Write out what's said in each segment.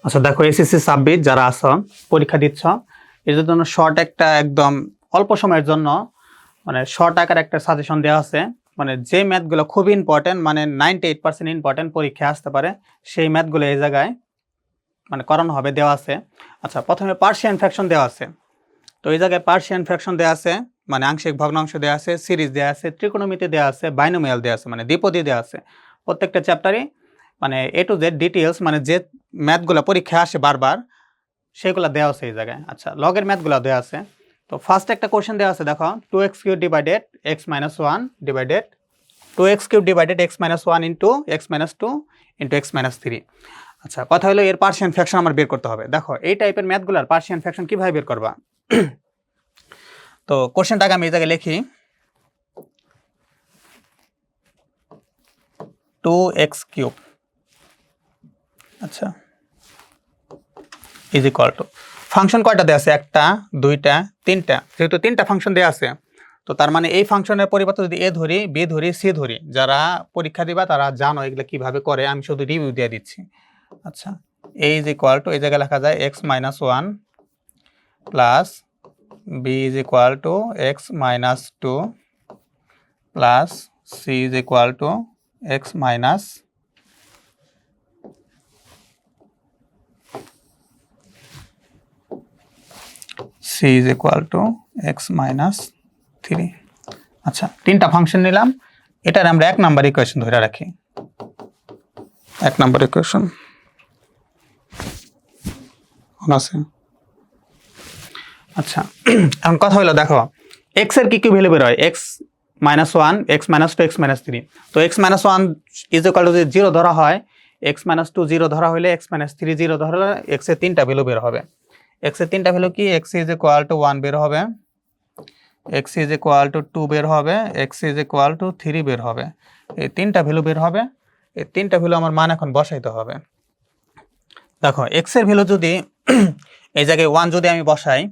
আচ্ছা দেখো, SSC submit যারা আছো, পরীক্ষা দিচ্ছ, এর জন্য শর্ট একটা একদম অল্প সময়ের জন্য মানে শর্ট আকার একটা সাজেশন দেওয়া আছে। মানে যে ম্যাথগুলো খুবই ইম্পর্টেন্ট, মানে 98% ইম্পর্টেন্ট, পরীক্ষায় আসতে পারে, সেই ম্যাথগুলো এই জায়গায় মানে করানো হবে, দেওয়া আছে। আচ্ছা, প্রথমে পার্সিয়ান ফ্র্যাকশন দেওয়া আছে। তো এই জায়গায় পার্সিয়ান ফ্র্যাকশন দেওয়া আছে, মানে আংশিক ভগ্নাংশ দেওয়া আছে, সিরিজ দেওয়া আছে, ত্রিকোণমিতি দেওয়া আছে, বাইনোমিয়াল দেওয়া আছে, মানে দ্বিপদী দেওয়া আছে। প্রত্যেকটা চ্যাপ্টারই মানে এ টু জেড ডিটেলস, মানে যে ম্যাথগুলো পরীক্ষায় আসে বারবার সেগুলো দেওয়া আছে এই জায়গায়। আচ্ছা, লগের ম্যাথগুলো দেওয়া আছে। তো ফার্স্ট একটা কোশ্চেন দেওয়া আছে, দেখো 2x³ divided x-1 divided 2x³ divided x-1 into x-2 into x-3। আচ্ছা, কথা হলো এর পার্সিয়ান ফ্র্যাকশন আমার বের করতে হবে। দেখো এই টাইপের ম্যাথগুলোর পার্সিয়ান ফ্র্যাকশন কীভাবে বের করবা? তো কোশ্চেনটাকে আমি এই জায়গায় লিখি, 2x³ আচ্ছা ইজ ইকুয়াল টু ফাংশন কয়টা দেওয়া আছে? একটা, দুইটা, তিনটা। যেহেতু তিনটা ফাংশন দেওয়া আছে, তো তার মানে এই ফাংশনের পরিবর্তে যদি এ ধরি, বি ধরি, সি ধরি, যারা পরীক্ষা দিবা তারা জানো এগুলো কিভাবে করে, আমি শুধু রিভিউ দিয়ে দিচ্ছি। আচ্ছা, এ ইজ ইকুয়াল টু এই জায়গায় লেখা যায় x-1 plus b is equal to x-2 plus c is equal to x- c is equal to x-3। আচ্ছা, তিনটা ফাংশন নিলাম, এটার আমরা এক নাম্বার ইকুয়েশন ধরে রাখি, এক নাম্বার ইকুয়েশন আছে। আচ্ছা, এখন কথা হলো, দেখো x এর কি কি ভ্যালু বের হয়? x-1, x-2, x-3। তো x-1 ইজ ইকুয়াল টু যদি 0 ধরা হয়, x-2 0 ধরা হলে, x-3 0 ধরা হলে x এর তিনটা ভ্যালু বের হবে। x এর তিনটা ভ্যালু কি? x ইজ ইকুয়াল টু 1 বের হবে, x ইজ ইকুয়াল টু 2 বের হবে, x ইজ ইকুয়াল টু 3 বের হবে। এই তিনটা ভ্যালু বের হবে। এই তিনটা ভ্যালু আমার মান এখন বসাইতে হবে। দেখো x এর ভ্যালু যদি এই জায়গায় 1 যদি আমি বসাই,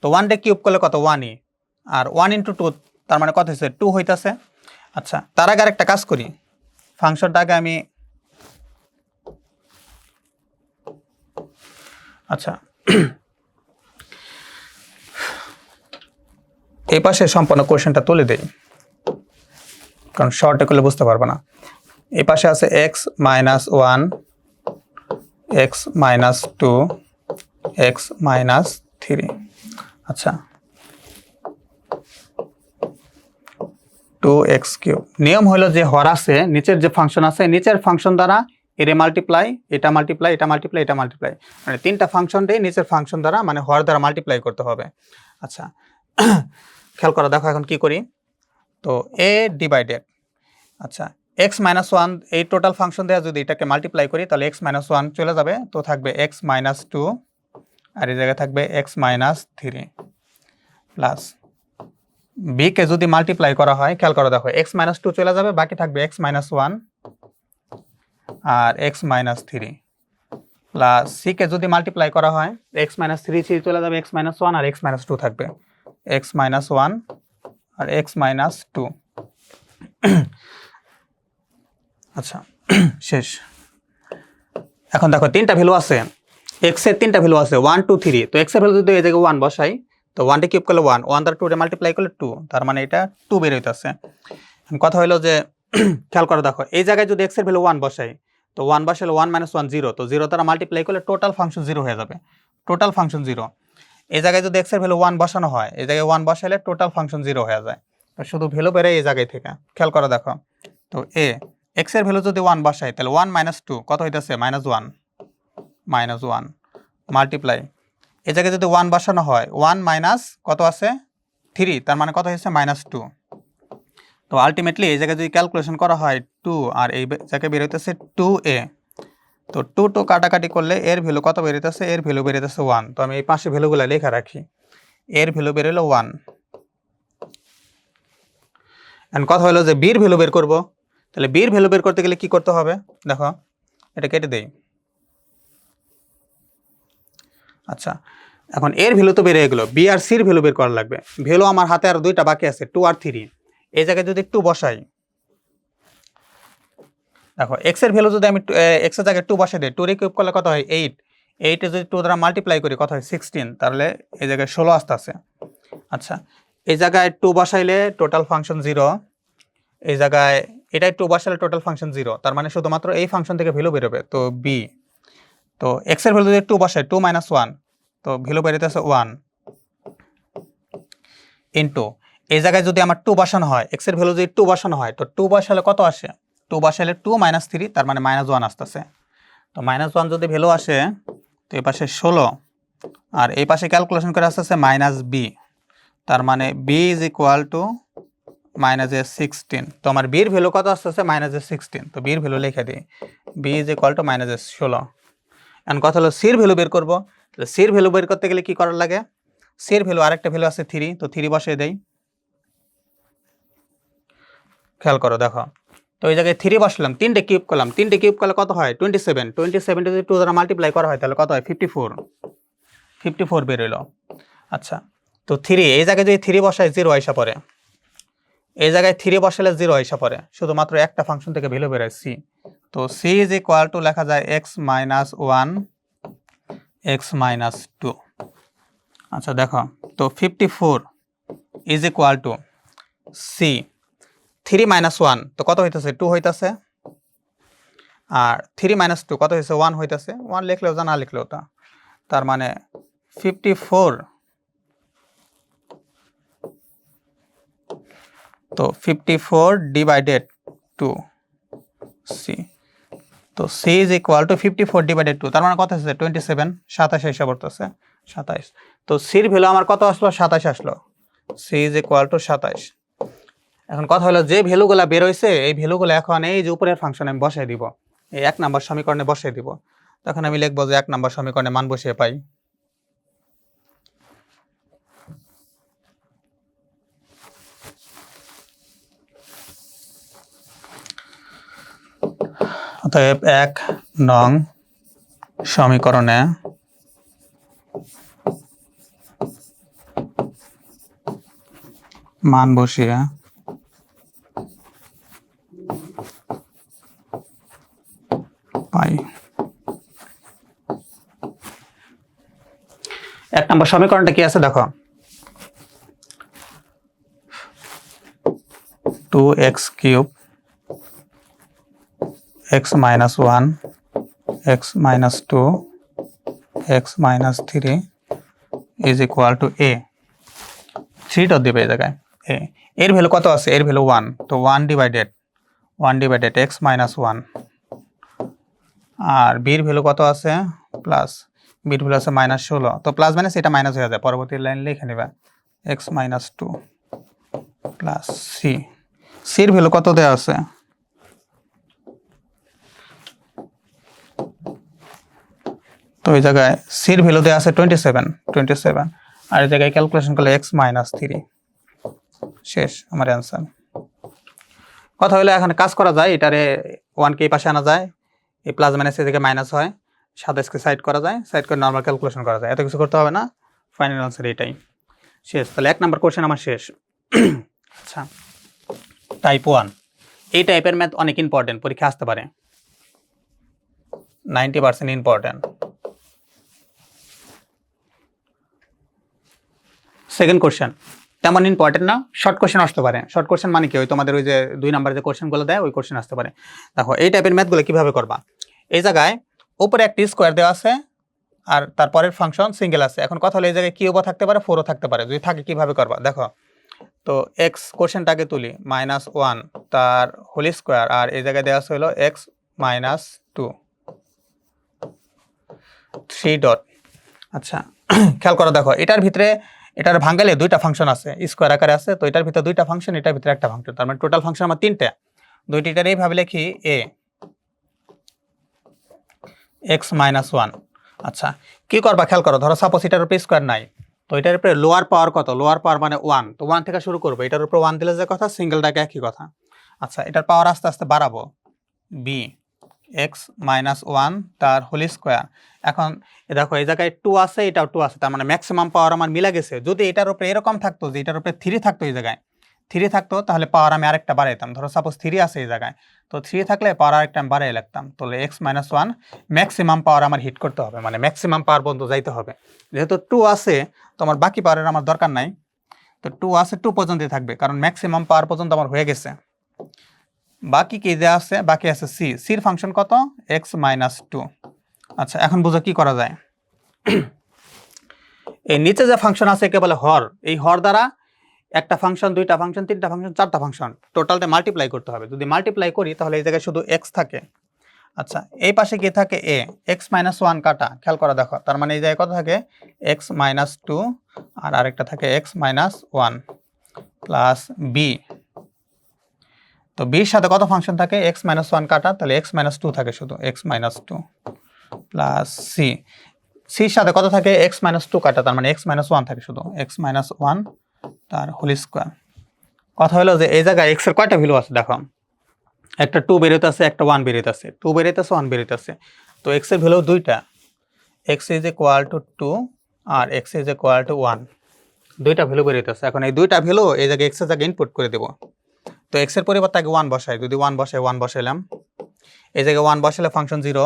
তো 1 টা কিউব করলে কত? 1ই, আর 1 ইন্টু 2 তার মানে কত হচ্ছে? 2 হইতাছে। আচ্ছা, তার আগে একটা কাজ করি, ফাংশনটাকে আমি আচ্ছা এই পাশে সম্পূর্ণ কোশ্চেনটা তুলে দেই, কারণ শর্টে করলে বুঝতে পারবো না। এই পাশে আছে x-1, x-2, x-3। আচ্ছা, 2x³ নিয়ম হলো যে হর আছে, নিচের যে ফাংশন আছে, নিচের ফাংশন দ্বারা এর মাল্টিপ্লাই, এটা মাল্টিপ্লাই, এটা মাল্টিপ্লাই, এটা মাল্টিপ্লাই, মানে তিনটা ফাংশনটাই নিচের ফাংশন দ্বারা মানে হর দ্বারা মাল্টিপ্লাই করতে হবে। আচ্ছা, খেয়াল করো, দেখো এখন কি করি। তো a ডিভাইডেড, আচ্ছা x-1 এই টোটাল ফাংশন দেওয়া, যদি এটাকে মাল্টিপ্লাই করি তাহলে x-1 চলে যাবে, তো থাকবে x-2, আর এই জায়গায় থাকবে x-3 প্লাস b কে যদি মাল্টিপ্লাই করা হয়, খেয়াল করো, দেখো x-2 চলে যাবে, বাকি থাকবে x-1 আর x-3 প্লাস c কে যদি মাল্টিপ্লাই করা হয়, x-3 চলে যাবে, x-1 আর x-2 থাকবে, x-1 আর x-2। আচ্ছা, শেষ। এখন দেখো তিনটা ভ্যালু আছে, x এর তিনটা ভ্যালু আছে 1 2 3। তো x এর ভ্যালু যদি এই জায়গায় 1 বসাই, তো 1 টা কিউব করলে 1, 1 দ্বারা 2 রে মাল্টিপ্লাই করলে 2, তার মানে এটা 2 বের হইতাছে। কথা হলো যে খেয়াল করো, দেখো এই জায়গায় যদি x এর ভ্যালু 1 বসাই, তো 1 বসালে 1 - 1 0, তো 0 দ্বারা মাল্টিপ্লাই করলে টোটাল ফাংশন 0 হয়ে যাবে, টোটাল ফাংশন 0। এই জায়গায় যদি x এর ভ্যালু 1 বসানো হয়, এই জায়গায় 1 বসাইলে টোটাল ফাংশন 0 হয়ে যায়, তো শুধু ভ্যালু বের এই জায়গায় থেকে। খেয়াল করো, দেখো তো x এর ভ্যালু যদি 1 বসাই, তাহলে 1 - 2 কত হইতাছে? -1 মাল্টিপ্লাই, এই জায়গায় যদি 1 বসানো হয়, 1 মাইনাস কত আছে? 3, তার মানে কত হয়েছে? -2। তো আলটিমেটলি এই জায়গায় যদি ক্যালকুলেশন করা হয় 2, আর এই জায়গায় বের হইতেছে 2a, তো 2 2 কাটাকাটি করলে এর ভ্যালু কত বের হইতেছে? এর ভ্যালু বের হইতেছে 1। তো আমি এই পাশে ভ্যালুগুলো লেখা রাখি, এর ভ্যালু বের হলো 1। এন্ড কথা হলো যে বির ভ্যালু বের করব, তাহলে বির ভ্যালু বের করতে গেলে কি করতে হবে? দেখো এটা কেটে দেই। আচ্ছা, এখন এর ভ্যালু তো বের হয়ে গেল, বি আর সির ভ্যালু বের করা লাগবে। ভ্যালু আমার হাতে আর দুইটা বাকি আছে, 2 আর 3। এই জায়গায় যদি 2 বসাই, দেখো এক্স এর ভ্যালু যদি আমি এক্স এর জায়গায় 2 বসে দিই, 2 রে কিউব করলে কত হয় 8, 8 এ যদি 2 দ্বারা মাল্টিপ্লাই করি কত হয় 16, তাহলে এই জায়গায় 16 আসতে আছে। আচ্ছা এই জায়গায় 2 বসাইলে টোটাল ফাংশন 0, এই জায়গায় এটাই 2 বসাইলে টোটাল ফাংশন 0, তার মানে শুধুমাত্র এই ফাংশন থেকে ভ্যালু বেরোবে, তো বি। তো এক্স এর ভ্যালু যদি 2 বসাই 2 - 1, তো ভ্যালু বেরোতেছে 1 ইনটু এই জায়গায় যদি আমার 2 বসানো হয়, এক্স এর ভ্যালু যদি 2 বসানো হয়, তো 2 বসালে কত আসে, 2 বসালে 2 - 3, তার মানে -1 আসতেছে। তো -1 যদি ভ্যালু আসে, তো এই পাশে 16 আর এই পাশে ক্যালকুলেশন করে আসতেছে -b, তার মানে b ইজ ইকুয়াল টু -16। তো আমার b এর ভ্যালু কত আসতেছে -16, তো b এর ভ্যালু লিখে দিই, b ইজ ইকুয়াল টু -16। এখন কথা হলো c এর ভ্যালু বের করব, তাহলে c এর ভ্যালু বের করতে গেলে কি করার লাগে, c এর ভ্যালু আরেকটা ভ্যালু আছে 3, তো 3 বসিয়ে দেই। খেয়াল করো দেখো, তো এই জায়গায় 3 বসালাম, 3টে কিউব করলাম, 3টে কিউব করলে কত হয় 27, 27 যদি 2 দ্বারা মাল্টিপ্লাই করা হয় তাহলে কত হয় 54 বের হইলো। আচ্ছা তো 3 এই জায়গায় যদি 3 বসায় 0 আইসা পড়ে, এই জায়গায় 3 বসালে 0 আইসা পড়ে, শুধুমাত্র একটা ফাংশন থেকে ভ্যালু বের হয় c, তো c ইজ ইকুয়াল টু লেখা যায় x - 1 x - 2। আচ্ছা দেখো, তো 54 ইজ ইকুয়াল টু c 3 - 1, তো কত হইতেছে 2 হইতেছে, আর 3 - 2 কত হয়েছে 1 হইতেছে, 1 লিখলেও তা না লিখলেও তা, তার মানে 54, তো 54 ডিভাইডেড 2 c, তো c is equal two 54 divided 2, তার মানে কত হচ্ছে 27, 27 হিসাব করতেছে 27, তো c এর ভ্যালু আমার কত আসলো 27 আসলো, c ইজ ইকুয়াল টু 27। এখন কথা হলো যে ভ্যালুগুলা বের হইছে এই ভ্যালুগুলো এখন এই যে উপরের ফাংশনে আমি বসাই দিব, এই 1 নম্বর সমীকরণে বসাই দিব, তখন আমি লিখবো যে 1 নম্বর সমীকরণে মান বসিয়ে পাই, অতএব 1 নং সমীকরণে মান বসিয়ে পাই। 1 নম্বর সমীকরণটা কি আছে দেখো, 2x cube x - 1 x - 2 x - 3 is equal two a, 3 dot দিবে এই জায়গায় a, এর ভ্যালু কত আছে, এর ভ্যালু 1, তো 1 ডিভাইডেড x - 1, আর b এর ভ্যালু কত আছে প্লাস, b এর ভ্যালু আছে -16, তো প্লাস মাইনাস এটা মাইনাস হয়ে যায়, পরবর্তী লাইন লিখে নেবা x - 2 প্লাস c, c এর ভ্যালু কত দেওয়া আছে, তো এই জায়গায় c এর ভ্যালু দেওয়া আছে 27, আর এই জায়গায় ক্যালকুলেশন করলে x - 3, শেষ আমার অ্যান্সার। কথা হলো এখন কাজ করা যায়, এটারে 1 কে এই পাশে আনা যায়, এই প্লাস মাইনাস থেকে মাইনাস হয়, 27 কে সাইড করা যায়, সাইড করে নরমাল ক্যালকুলেশন করা যায়, এত কিছু করতে হবে না, ফাইনাল আনসার এটাই শেষ। তাহলে 1 নম্বর কোশ্চেন আমার শেষ। আচ্ছা টাইপ 1, এই টাইপের ম্যাথ অনেক ইম্পর্টেন্ট, পরীক্ষা আসতে পারে, 90% ইম্পর্টেন্ট। সেকেন্ড কোশ্চেন তেমন ইম্পর্টেন্ট না, শর্ট কোশ্চেন আসতে পারে, শর্ট কোশ্চেন মানে কি ওই তোমাদের ওই যে 2 নম্বরের যে কোশ্চেনগুলো দেয় ওই কোশ্চেন আসতে পারে। দেখো এই টাইপের ম্যাথগুলো কিভাবে করবা, এই জায়গায় উপরে একটি স্কোয়ার দেওয়া আছে আর তারপরের ফাংশন সিঙ্গেল আছে, এখন কথা হলো এই জায়গায় কিউবও থাকতে পারে 4ও থাকতে পারে, যদি থাকে কিভাবে করবা দেখো, তো এক্স কোশ্চেনটাকে তুলি -1 তার হোল স্কোয়ার, আর এই জায়গায় দেওয়া হলো x - 2 3 ডট। আচ্ছা খেয়াল করো দেখো এটার ভিতরে এটার ভাঙালে দুইটা ফাংশন আছে, স্কোয়ার আকারে আছে, তো এটার ভিতরে দুইটা ফাংশন, এটার ভিতরে একটা ফাংশন, তার মানে টোটাল ফাংশন আমার 3টা, দুইটার এইভাবে লিখি a x - 1। আচ্ছা কি করবা খেয়াল করো, ধরো সাপোজ এটার উপরে স্কোয়ার নাই, তো এটার উপরে লোয়ার পাওয়ার কত, লোয়ার পাওয়ার মানে 1, তো 1 থেকে শুরু করবো, এটার উপরে 1 দিলে যে কথা, সিঙ্গেলটাকে একই কথা। আচ্ছা এটার পাওয়ার আস্তে আস্তে বাড়াবো, b x - 1 তার হোল স্কোয়ার, এখন দেখো এই জায়গায় 2 আছে, এটাও 2 আছে, তার মানে ম্যাক্সিমাম পাওয়ার আমার মিলা গেছে, যদি এটার উপরে এরকম থাকতো যে এটার উপরে 3 থাকতো এই জায়গায়, 3 থাকতো তাহলে পাওয়ার আমি আরেকটা বাড়াইতাম, ধরো সাপোজ 3 আছে এই জায়গায়, তো 3 থাকলে পাওয়ার আরেকটা আমি বাড়াই লিখতাম, তাহলে x-1 ম্যাক্সিমাম পাওয়ার আমার হিট করতে হবে, মানে ম্যাক্সিমাম পাওয়ার পর্যন্ত যাইতে হবে। যেহেতু 2 আছে তো আমার বাকি পাওয়ারের আমার দরকার নাই, তো 2 আছে 2 পর্যন্তই থাকবে, কারণ ম্যাক্সিমাম পাওয়ার পর্যন্ত আমার হয়ে গেছে। বাকি কি দেওয়া আছে, বাকি আছে সি, সির ফাংশন কত, x-2। আচ্ছা এখন বুঝো কি করা যায়। এই নিচে যে ফাংশন আছে একে বলে হর, এই হর দ্বারা একটা ফাংশন, দুইটা ফাংশন, তিনটা ফাংশন, চারটা ফাংশন টোটালটা মাল্টিপ্লাই করতে হবে। যদি মাল্টিপ্লাই করি তাহলে এই জায়গায় শুধু x থাকে। আচ্ছা এই পাশে কি থাকে, a, x-1 কাটা, খেয়াল করা দেখো, তার মানে এই জায়গায় কত থাকে, x-2 আর আরেকটা থাকে x-1 প্লাস b। তো b এর সাথে কত ফাংশন থাকে, x-1 কাটা, তাহলে x-2 থাকে শুধু, x-2 প্লাস c, c এর সাথে কত থাকে, x-2 কাটা, তার মানে x-1 থাকে শুধু, x-1 তার হোল স্কয়ার। কথা হলো যে এই জায়গায় x এর কয়টা ভ্যালু আছে দেখো, একটা 2 বেরোতে আছে, একটা 1 বেরোতে আছে, 2 বেরোতে আছে, 1 বেরোতে আছে, তো x এর ভ্যালু দুইটা, x = 2 আর x = 1, দুইটা ভ্যালু বেরোতে আছে। এখন এই দুইটা ভ্যালু এই জায়গায় x এর জায়গায় ইনপুট করে দেব। তো x এর পরিবর্তে আগে 1 বসাই, যদি 1 বসাই, 1 বসাইলাম, এই জায়গায় 1 বসালে ফাংশন 0,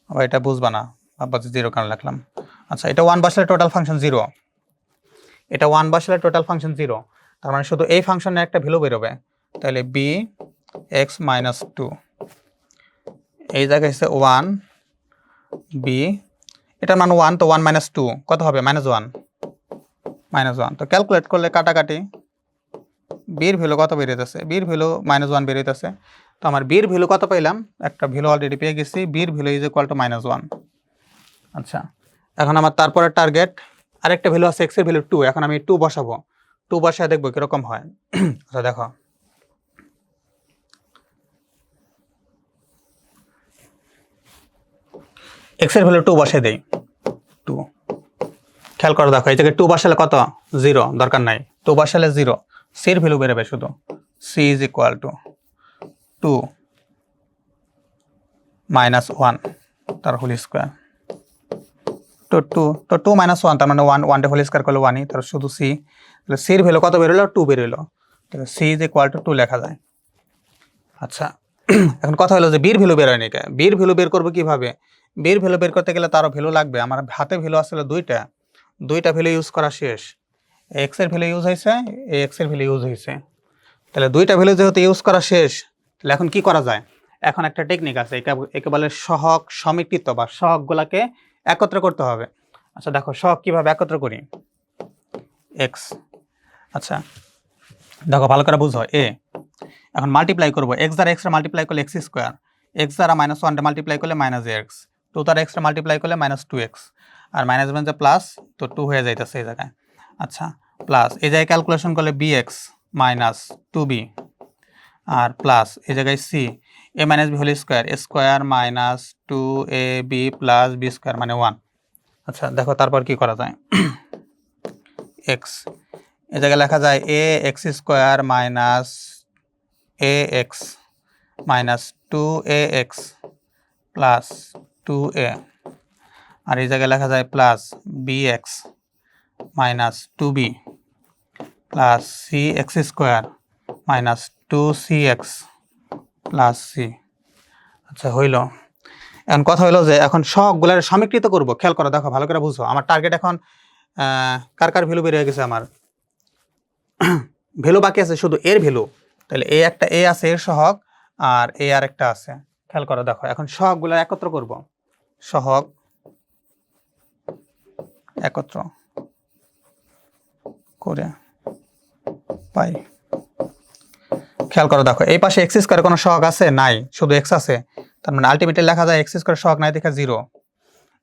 আবার এটা বুঝবা না, আবার 0 কেন লিখলাম। আচ্ছা এটা 1 বসালে টোটাল ফাংশন 0, এটা 1 বসালে টোটাল ফাংশন 0, তার মানে শুধু এই ফাংশনের একটা ভ্যালু বেরোবে, তাহলে b x-2, এই জায়গায় হচ্ছে 1 b, এটার মান 1, তো 1 - 2 কত হবে, -1, তো ক্যালকুলেট করলে কাটাকাটি, বির ভ্যালু কত বেরিয়েছে, বির ভ্যালু -1 বেরিয়েছে। তো আমার বির ভ্যালু কত পেলাম, একটা ভ্যালু অলরেডি পেয়ে গেছি, বির ভ্যালু = -1। আচ্ছা এখন আমার তারপরে টার্গেট আরেকটা ভ্যালু আছে, x এর ভ্যালু 2, এখন আমি 2 বসাবো, 2 বসায় দেখবো কিরকম হয়। আচ্ছা দেখো x এর ভ্যালু 2 বসাই দেই, 2, খেয়াল করে দেখো এই জায়গায় 2 বসালে কত, 0, দরকার নাই, 2 বসালে 0, c এর ভ্যালু বেরোবে শুধু, c = 2 - 1 তার হোল স্কয়ার, তো 2 - 1 তার মানে 1 হোল স্কয়ার করলে 1ই, তার শুধু c, তাহলে c এর ভ্যালু কত বেরোলো, 2 বেরোলো, তাহলে c = 2 লেখা যায়। আচ্ছা এখন কথা হলো যে বির ভ্যালু বের হয় না, বির ভ্যালু বের করবো কিভাবে, বির ভ্যালু বের করতে গেলে তারও ভ্যালু লাগবে, আমার হাতে ভ্যালু আসলে দুইটা ভ্যালু ইউজ করা শেষ, x এর ভ্যালু ইউজ হয়েছে, x এর ভ্যালু ইউজ হয়েছে, তাহলে দুইটা ভ্যালু যেহেতু ইউজ করা শেষ, তাহলে এখন কি করা যায়, এখন একটা টেকনিক আছে, একে বলে সহগ সমীকৃত, বা সহগগুলাকে একত্র করতে হবে। আচ্ছা দেখো সহগ কিভাবে একত্র করি, x, আচ্ছা দেখো ভালো করে বুঝো, এখন মাল্টিপ্লাই করবো, x দ্বারা x মাল্টিপ্লাই করলে x স্কোয়ার, x দ্বারা -1 মাল্টিপ্লাই করলে -x, 2 দ্বারা x মাল্টিপ্লাই করলে -2x, আর মাইনাস মানে প্লাস, তো 2 হয়ে যাইতেছে এই জায়গায়। আচ্ছা প্লাস এই জায়গায় ক্যালকুলেশন করলে bx - 2b, আর প্লাস এই জায়গায় c, a - b whole square, square -2ab plus b square মানে 1। আচ্ছা দেখো তারপর কি করা যায়, x এই জায়গায় লেখা যায় ax square ax -2ax plus 2a, আর এই জায়গায় লেখা যায় plus bx -2b plus cx square -2cx plus c। আচ্ছা হইল, এখন কথা হইলো যে এখন সবগুলার সমীকৃত করব, খেয়াল করো দেখো ভালো করে বুঝো, আমার টার্গেট এখন কার কার ভ্যালু বের হয়ে গেছে, আমার ভ্যালু বাকি আছে শুধু এর ভ্যালু, তাহলে এই একটা এ আছে এর সহগ, আর এ আর একটা আছে, খেয়াল করো দেখো এখন সহগগুলো একত্র করব, সহগ একত্র করে পাই, খেয়াল করো দেখো এই পাশে এক্স স্কোয়ার কোনো সহগ আছে, নাই, শুধু এক্স আছে, তার মানে আলটিমেটলি লেখা যায় এক্স স্কোয়ার সহগ নাই দেখে 0,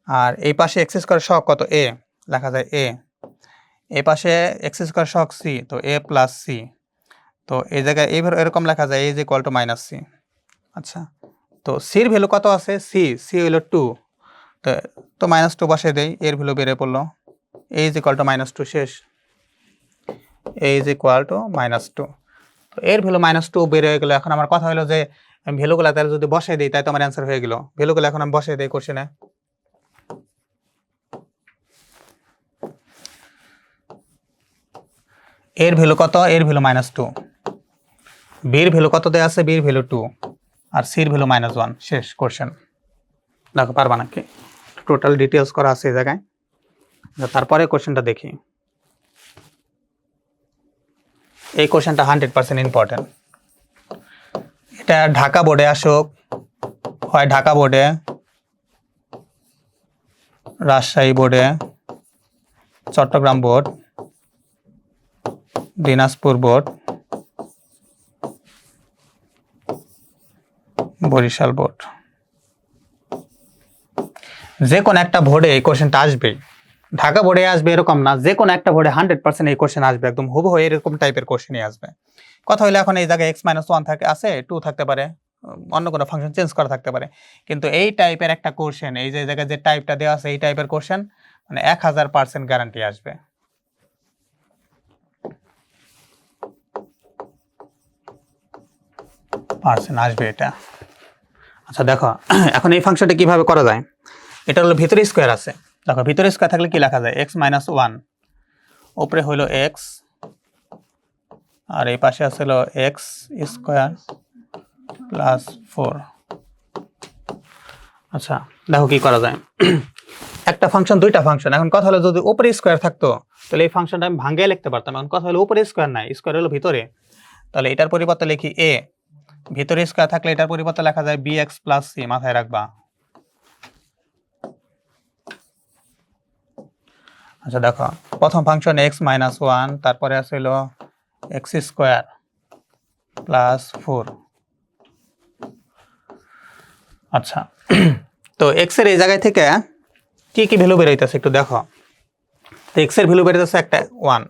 আর এই পাশে এক্স স্কোয়ার সহগ কত, এ, লেখা যায় এ, এই পাশে এক্স স্কোয়ার সহগ সি, তো এ প্লাস সি, তো এই জায়গায় এইভাবে এরকম লেখা যায় a = -c। আচ্ছা তো সির ভ্যালু কত আছে, সি হলো 2, তো -2 বসিয়ে দেই, এর ভ্যালু বেড়ে পড়লো a = -2, শেষ, a = -2, তো এর ভ্যালু -2 বের হয়ে গেলো। এখন আমার কথা হলো যে ভ্যালুগুলো তাহলে যদি বসাই দিই তাই তো আমার অ্যান্সার হয়ে গেল, ভ্যালুগুলো এখন আমি বসাই দিই কোশ্চেনে, এর ভ্যালু কত, এর ভ্যালু -2, বির ভ্যালু কত দেওয়া আছে, বির ভ্যালু 2 আর সির ভ্যালু -1। শেষ কোশ্চেন। দেখো পারবা নাকি, টোটাল ডিটেলস করা আছে এই জায়গায়। তারপরে কোশ্চেনটা দেখি। এই কোশ্চেনটা 100% ইম্পর্টেন্ট। এটা ঢাকা বোর্ডে আসুক, হয় ঢাকা বোর্ডে, রাজশাহী বোর্ডে, Chittagong board, Dinajpur board, Barishal board, যে কোনো একটা বোর্ডে এই কোশ্চেনটা আসবেই। ঢাকা বোর্ডে আসবে এরকম না, যে কোনো একটা বোর্ডে 100% এই কোশ্চেন আসবে, একদম হুবহু এরকম টাইপের কোশ্চেনই আসবে। কথা হলে এখন এই জায়গায় x-1 থাকে আছে, 2 থাকতে পারে, অন্য কোনো ফাংশন চেঞ্জ করা থাকতে পারে, কিন্তু এই টাইপের একটা কোশ্চেন, এই যে জায়গায় যে টাইপটা দেওয়া আছে এই টাইপের কোশ্চেন মানে 1000% গ্যারান্টি আসবে। আসবে এটা। আচ্ছা দেখো এখন এই ফাংশনটা কিভাবে করা যায়। এটা হলো ভিতরে স্কোয়ার আছে, দেখো ভিতরে স্কোয়ার থাকলে কি লেখা যায়, x-1, উপরে হলো x আর এই পাশে আছে হলো x² + 4। আচ্ছা দেখো কি করা যায়। একটা ফাংশন দুইটা ফাংশন, এখন কথা হলো যদি উপরে স্কোয়ার থাকতো তাহলে এই ফাংশনটা আমি ভাঙিয়ে লিখতে পারতাম। এখন কথা হলো উপরে স্কোয়ার নাই, স্কোয়ার হলো ভিতরে, তাহলে এটার পরিবর্তে লিখি a, ভিতরে স্কোয়ার থাকলে এটার পরিবর্তে লেখা যায় bx + c, মাথায় রাখবা। আচ্ছা দেখো প্রথম ফাংশন x-1, তারপরে আছে হলো x² + 4। আচ্ছা তো x এর এই জায়গায় থেকে কি কি ভ্যালু বেরোইতেছে একটু দেখো। তো x এর ভ্যালু বেরোইতেছে একটা 1,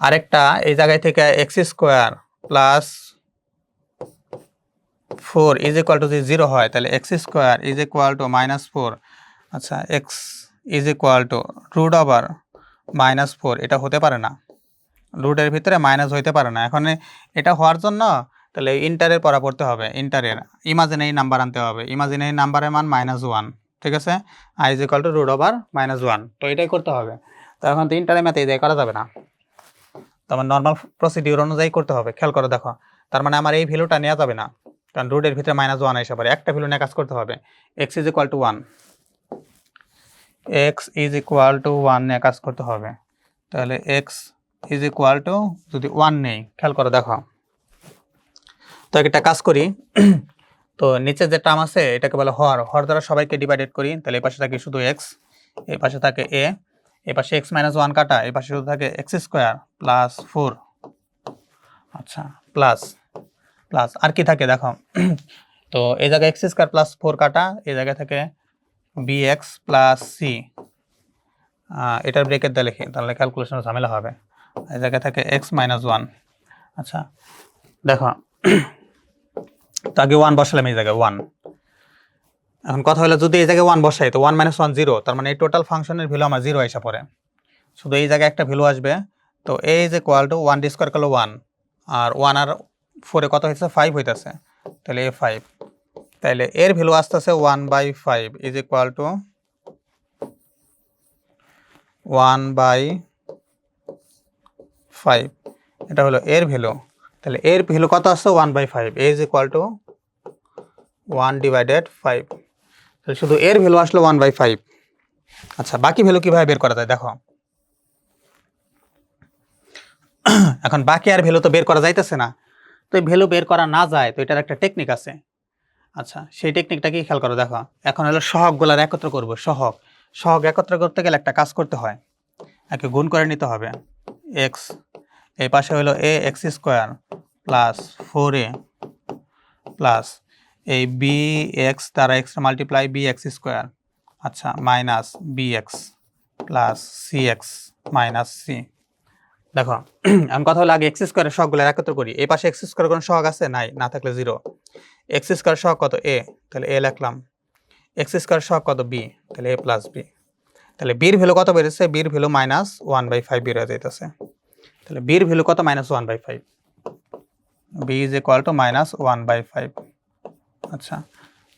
আরেকটা এই জায়গায় থেকে x² + 4 = যদি 0 হয় তাহলে x² = -4। আচ্ছা x √/-4 এটা হতে পারে না, রুটের ভিতরে মাইনাস হইতে পারে না। এখন এটা হওয়ার জন্য তাহলে ইন্টারের পড়া পড়তে হবে, ইন্টারের ইমাজিনারি নাম্বার আনতে হবে, ইমাজিনারি নাম্বারের মান -1, ঠিক আছে, i = √/-1, তো এটাই করতে হবে। তো এখন তো ইন্টারের ম্যাথে এই করা যাবে না, তো আমার নর্মাল প্রসিডিউর অনুযায়ী করতে হবে। খেয়াল করে দেখো, তার মানে আমার এই ভ্যালুটা নেওয়া যাবে না, কারণ রুটের ভিতরে -1 এসে পারে, একটা ভ্যালু নিয়ে কাজ করতে হবে। x = 1, x = 1 নিয়ে কাজ করতে হবে, তাহলে x যদি 1 নেই, খেয়াল করে দেখো। তো একটা কাজ করি, তো নিচে যে টার্ম আছে এটাকে বলে হর, হর দ্বারা সবাইকে ডিভাইডেড করি, তাহলে এই পাশে থাকে শুধু x, এই পাশে থাকে a, এই পাশে x-1 কাটা, এই পাশে শুধু থাকে x² + 4। আচ্ছা প্লাস প্লাস আর কি থাকে দেখো, তো এই জায়গায় x² + 4 কাটা, এই জায়গায় থাকে bx + c, এটার ব্রেকেট দিয়ে লিখি তাহলে ক্যালকুলেশনের ঝামেলা হবে। এই জায়গায় থাকে x-1। আচ্ছা দেখো তো আগে 1 বসালাম, এই জায়গায় 1। এখন কথা হলো যদি এই জায়গায় 1 বসাই তো 1 - 1 0, তার মানে এই টোটাল ফাংশনের ভ্যালু আমার 0 এসে পড়ে, শুধু এই জায়গায় একটা ভ্যালু আসবে। তো a = 1 স্কোয়ার করলো 1, আর 1 আর 4 কত হয়েছে 5 হইতেছে, তাহলে a 5, তাহলে এর ভ্যালু আসতেছে 1/5 = 1/5, এটা হলো এর ভ্যালু। তাহলে এর ভ্যালু কত আসছে 1/5, a = 1/5, তাহলে শুধু এর ভ্যালু আসলো 1/5। আচ্ছা বাকি ভ্যালু কিভাবে বের করা যায় দেখো। এখন বাকি আর ভ্যালু তো বের করা যাইতেছে না, তো এই ভ্যালু বের করা না যায়, তো এটার একটা টেকনিক আছে। আচ্ছা সেই টেকনিকটা কি খেয়াল করো দেখো। এখন হলো সহগগুলার একত্র করব, সহগ একত্র করতে গেলে একটা কাজ করতে হয়, একে গুণ করে নিতে হবে। x এই পাশে হলো a x² + 4a প্লাস এই bx দ্বারা x মাল্টিপ্লাই bx², আচ্ছা minus bx plus cx minus c। দেখো এখন কথা হলো আগে x² এর সহগগুলো একত্র করি, এই পাশে x² কোন সহগ আছে নাই, না থাকলে 0। x² সহগ কত a, তাহলে a লিখলাম, x² সহগ কত b, তাহলে a প্লাস b, তাহলে b এর ভ্যালু কত বেরোচ্ছে, b এর ভ্যালু -1/5 বের হয়ে যাইতেছে, তাহলে b এর ভ্যালু কত -1/5, b = -1/5। আচ্ছা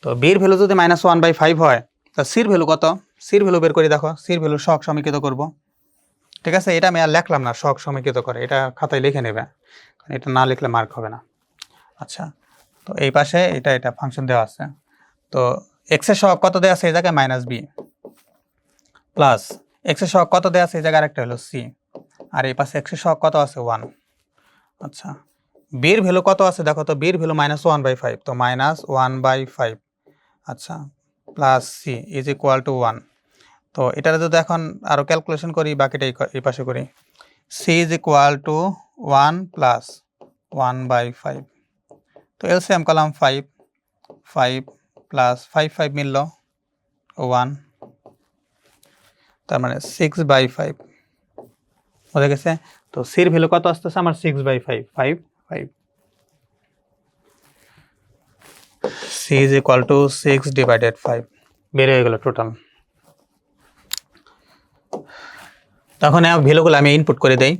তো b এর ভ্যালু যদি -1/5 হয় তা c এর ভ্যালু কত, c এর ভ্যালু বের করি দেখো, c এর ভ্যালু সহগ সমীকৃত করব, ঠিক আছে, এটা আমি আর লিখলাম না, শখ সমীকৃত করে, এটা খাতায় লিখে নেবে, কারণ এটা না লিখলে মার্ক হবে না। আচ্ছা, তো এই পাশে এটা ফাংশন দেওয়া আছে। তো এক্স এর সহগ কত দেওয়া আছে এই জায়গায় মাইনাস বি, প্লাস এক্স এর সহগ কত দেওয়া আছে এই জায়গায় আরেকটা হলো সি, আর এই পাশে এক্স এর সহগ কত আছে 1। আচ্ছা, বির ভ্যালু কত আছে দেখো তো, বির ভ্যালু -1/5, তো -1/5। আচ্ছা, plus c is equal to 1। তো এটা যদি এখন আরো ক্যালকুলেশন করি, বাকিটা এই পাশে করি, সি ইজ ইকুয়াল টু 1 প্লাস 1/5। তো এলসিএম করলাম 5 প্লাস 5 মিলল 1, তার মানে 6/5 বোঝা গেছে। তো সির ভ্যালু কত আসতেছে আমার 6/5, 5 সি ইজ ইকুয়াল টু 6/5 বের হয়ে গেল টোটাল। তখন এই ভ্যালুগুলো আমি ইনপুট করে দেই।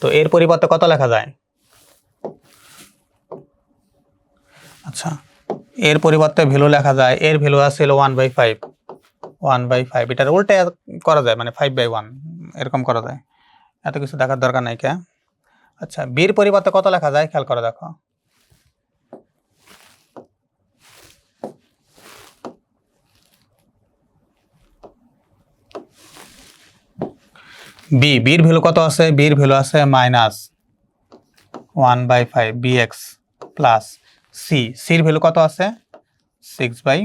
তো এর পরিবর্তে কত লেখা যায়? আচ্ছা, এর পরিবর্তে ভ্যালু লেখা যায়, এর ভ্যালু আছিল 1/5, এটার উল্টে করা যায়, মানে 5/1 এরকম করা যায়, এত কিছু দেখার দরকার নাই কে। আচ্ছা, বির পরিবর্তে কত লেখা যায় খেয়াল করে দেখো, বির ভ্যালু কত আছে, বির ভ্যালু আছে -1/5 bx প্লাস সির ভ্যালু কত আছে 6/5।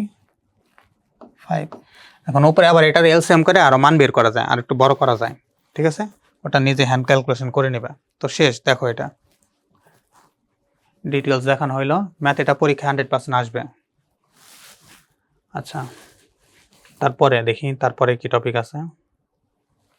এখন উপরে আবার এটার এলসিএম করে আরো মান বের করা যায়, আর একটু বড় করা যায়, ঠিক আছে, ওটা নিজে হ্যান্ড ক্যালকুলেশন করে নেবে। তো শেষ, দেখো এটা ডিটেলস দেখানো হইলো, ম্যাথ এটা পরীক্ষা 100% আসবে। আচ্ছা, তারপরে দেখি তারপরে কি টপিক আছে।